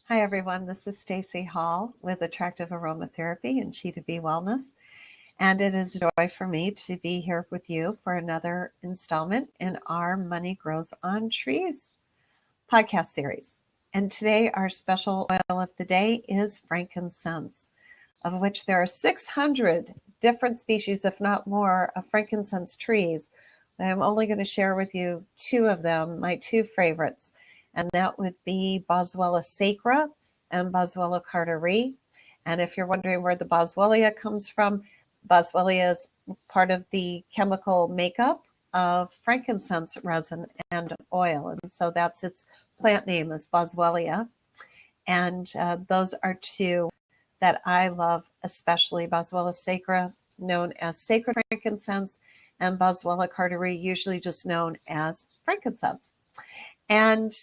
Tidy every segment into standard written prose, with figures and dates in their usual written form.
Hi, everyone. This is Stacy Hall with Attractive Aromatherapy and Chi to Be Wellness. And it is a joy for me to be here with you for another installment in our Money Grows on Trees podcast series. And today, our special oil of the day is frankincense, of which there are 600 different species, if not more, of frankincense trees. I'm only going to share with you two of them, my two favorites, and that would be Boswellia sacra and Boswellia carteri. And if you're wondering where the Boswellia comes from, Boswellia is part of the chemical makeup of frankincense resin and oil. And so that's its plant name is Boswellia. And those are two that I love, especially Boswellia sacra, known as sacred frankincense, and Boswellia carteri, usually just known as frankincense. And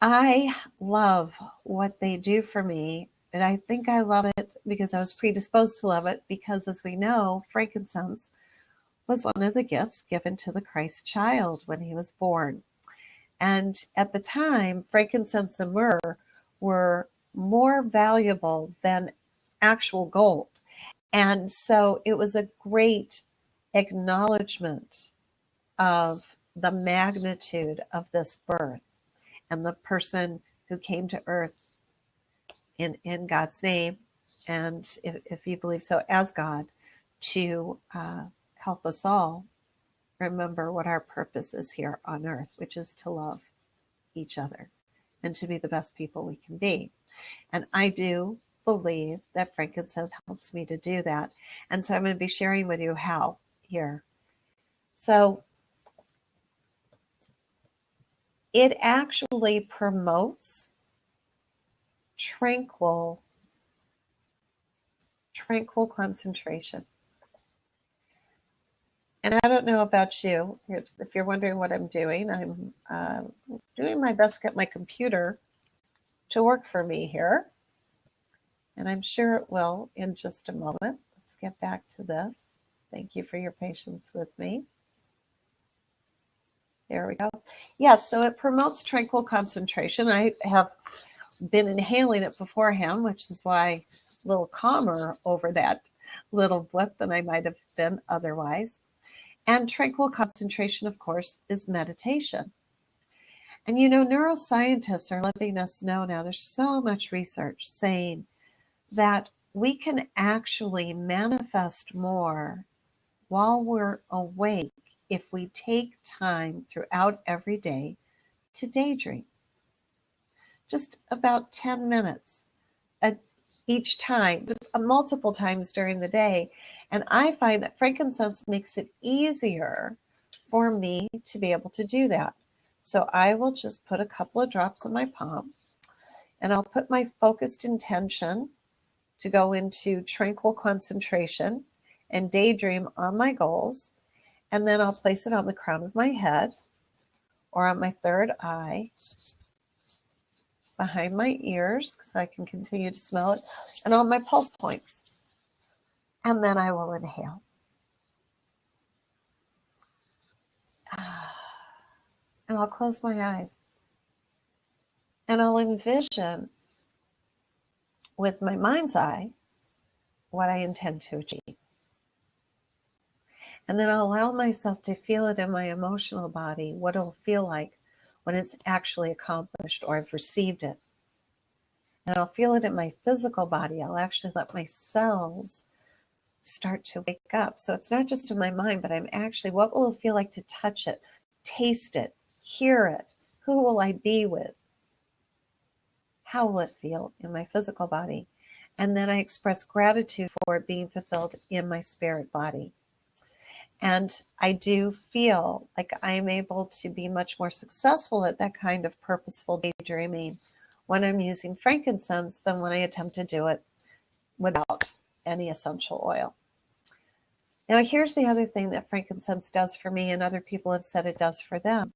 I love what they do for me. And I think I love it because I was predisposed to love it because, as we know, frankincense was one of the gifts given to the Christ child when he was born. And at the time, frankincense and myrrh were more valuable than actual gold. And so it was a great acknowledgement of the magnitude of this birth and the person who came to earth in God's name, and if you believe so, as God, to help us all remember what our purpose is here on earth, which is to love each other and to be the best people we can be. And I do believe that frankincense helps me to do that. And so I'm going to be sharing with you how here. So it actually promotes tranquil concentration. And I don't know about you, if you're wondering what I'm doing, I'm doing my best to get my computer to work for me here. And I'm sure it will in just a moment. Let's get back to this. Thank you for your patience with me. There we go. Yes, so it promotes tranquil concentration. I have been inhaling it beforehand, which is why a little calmer over that little blip than I might have been otherwise. And tranquil concentration, of course, is meditation. And neuroscientists are letting us know now, there's so much research saying that we can actually manifest more while we're awake if we take time throughout every day to daydream. Just about 10 minutes each time, multiple times during the day. And I find that frankincense makes it easier for me to be able to do that. So I will just put a couple of drops in my palm, and I'll put my focused intention to go into tranquil concentration and daydream on my goals. And then I'll place it on the crown of my head or on my third eye, behind my ears, so I can continue to smell it, and on my pulse points. And then I will inhale. And I'll close my eyes. And I'll envision with my mind's eye what I intend to achieve. And then I'll allow myself to feel it in my emotional body, what it'll feel like when it's actually accomplished or I've received it. And I'll feel it in my physical body. I'll actually let my cells start to wake up. So it's not just in my mind, but I'm actually, what will it feel like to touch it, taste it, hear it? Who will I be with? How will it feel in my physical body? And then I express gratitude for it being fulfilled in my spirit body. And I do feel like I'm able to be much more successful at that kind of purposeful daydreaming when I'm using frankincense than when I attempt to do it without any essential oil. Now, here's the other thing that frankincense does for me, and other people have said it does for them.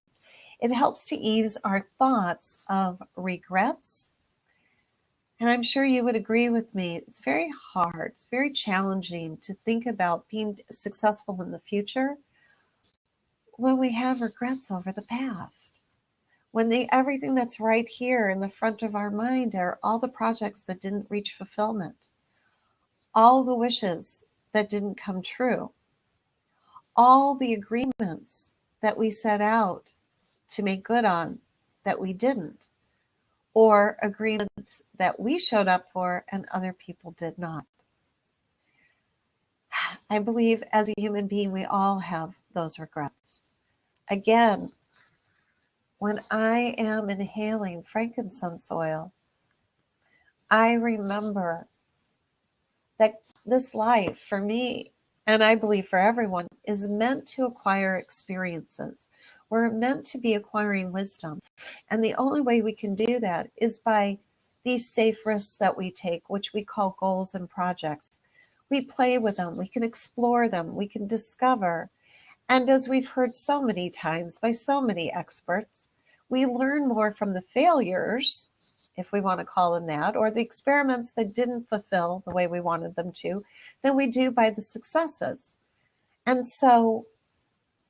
It helps to ease our thoughts of regrets. And I'm sure you would agree with me. It's very hard. It's very challenging to think about being successful in the future when we have regrets over the past. when everything that's right here in the front of our mind are all the projects that didn't reach fulfillment, all the wishes that didn't come true, all the agreements that we set out to make good on that we didn't, or agreements that we showed up for and other people did not. I believe as a human being, we all have those regrets. Again, when I am inhaling frankincense oil, I remember that this life for me, and I believe for everyone, is meant to acquire experiences. We're meant to be acquiring wisdom. And the only way we can do that is by these safe risks that we take, which we call goals and projects. We play with them, we can explore them, we can discover. And as we've heard so many times by so many experts, we learn more from the failures, if we want to call them that, or the experiments that didn't fulfill the way we wanted them to, than we do by the successes. And so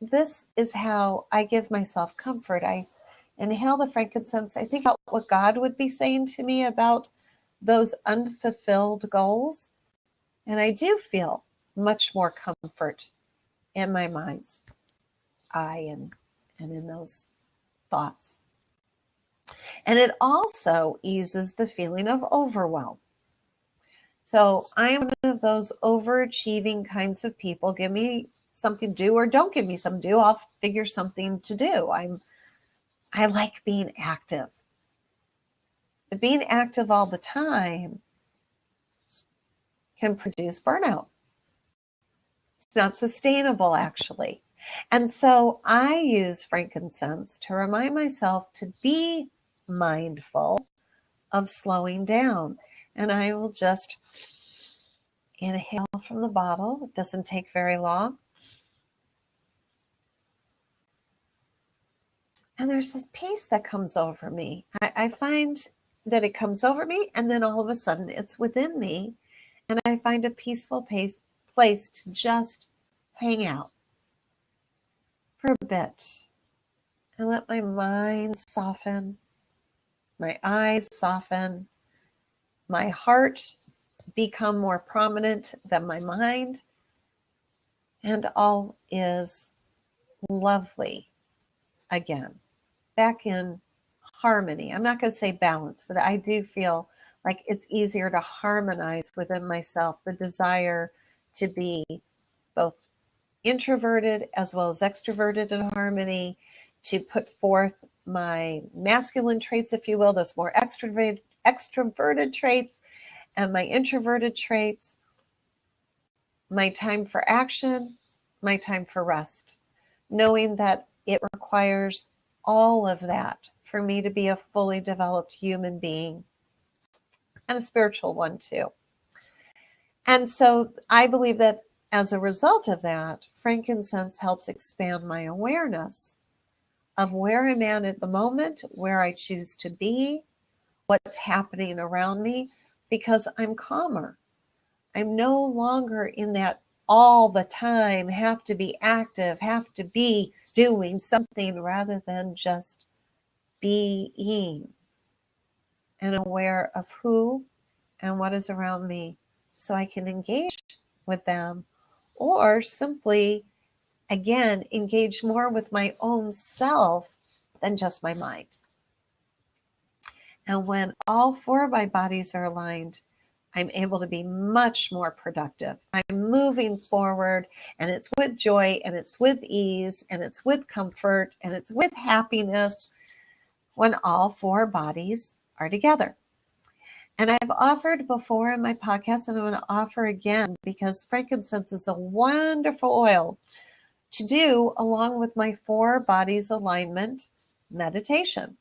this is how I give myself comfort. I inhale the frankincense. I think about what God would be saying to me about those unfulfilled goals. And I do feel much more comfort in my mind's eye and in those thoughts. And it also eases the feeling of overwhelm. So I'm one of those overachieving kinds of people. Give me something to do or don't give me something to do. I'll figure something to do. I like being active. But being active all the time can produce burnout. It's not sustainable, actually. And so I use frankincense to remind myself to be mindful of slowing down. And I will just inhale from the bottle. It doesn't take very long. And there's this peace that comes over me. I find that it comes over me, and then all of a sudden it's within me. And I find a peaceful place to just hang out for a bit and let my mind soften, my eyes soften, my heart become more prominent than my mind, and all is lovely again, back in harmony. I'm not going to say balance, but I do feel like it's easier to harmonize within myself the desire to be both introverted as well as extroverted in harmony, to put forth my masculine traits, if you will, those more extroverted traits, and my introverted traits, my time for action, my time for rest, knowing that it requires all of that for me to be a fully developed human being and a spiritual one too. And so I believe that as a result of that, frankincense helps expand my awareness of where I'm at the moment, where I choose to be, what's happening around me, because I'm calmer. I'm no longer in that all the time, have to be active, have to be doing something, rather than just being and aware of who and what is around me, so I can engage with them, or simply, again, engage more with my own self than just my mind. And when all four of my bodies are aligned, I'm able to be much more productive. I'm moving forward, and it's with joy, and it's with ease, and it's with comfort, and it's with happiness when all four bodies are together. And I've offered before in my podcast, and I'm going to offer again, because frankincense is a wonderful oil to do along with my four bodies alignment meditation.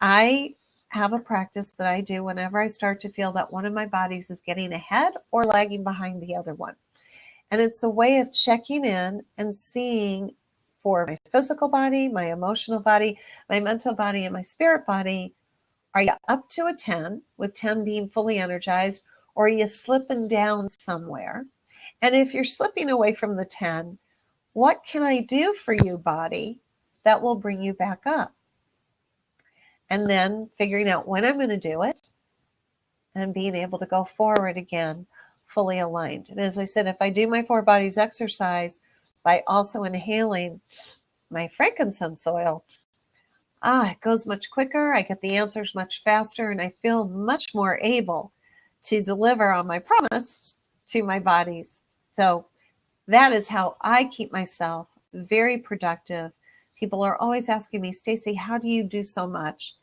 I have a practice that I do whenever I start to feel that one of my bodies is getting ahead or lagging behind the other one. And it's a way of checking in and seeing, for my physical body, my emotional body, my mental body, and my spirit body, are you up to a 10, with 10 being fully energized, or are you slipping down somewhere? And if you're slipping away from the 10, what can I do for you, body, that will bring you back up? and then figuring out when I'm going to do it and being able to go forward again fully aligned. And as I said, if I do my four bodies exercise by also inhaling my frankincense oil, it goes much quicker. I get the answers much faster, and I feel much more able to deliver on my promise to my bodies. So that is how I keep myself very productive. People are always asking me, Stacey, how do you do so much?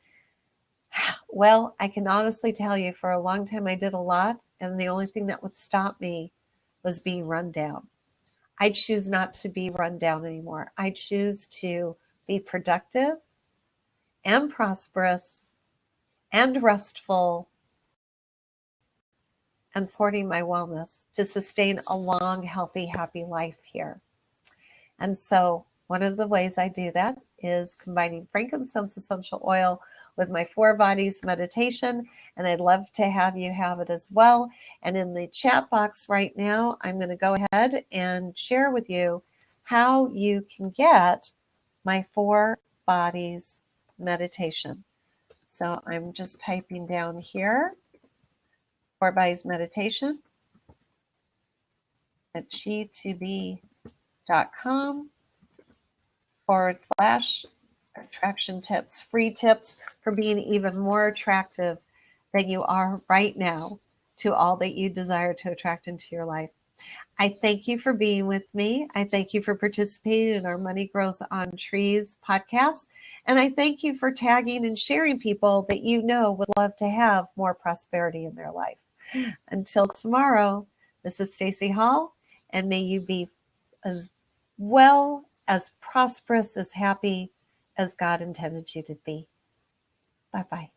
Well, I can honestly tell you for a long time I did a lot, and the only thing that would stop me was being run down. I choose not to be run down anymore. I choose to be productive and prosperous and restful and supporting my wellness to sustain a long, healthy, happy life here. And so one of the ways I do that is combining frankincense essential oil with my four bodies meditation. And I'd love to have you have it as well. And in the chat box right now, I'm going to go ahead and share with you how you can get my four bodies meditation. So I'm just typing down here, four bodies meditation at g2b.com/attraction tips, free tips for being even more attractive than you are right now to all that you desire to attract into your life. I thank you for being with me. I thank you for participating in our Money Grows on Trees podcast. And I thank you for tagging and sharing people that you know would love to have more prosperity in their life. Until tomorrow, this is Stacey Hall, and may you be as well, as prosperous, as happy as God intended you to be. Bye-bye.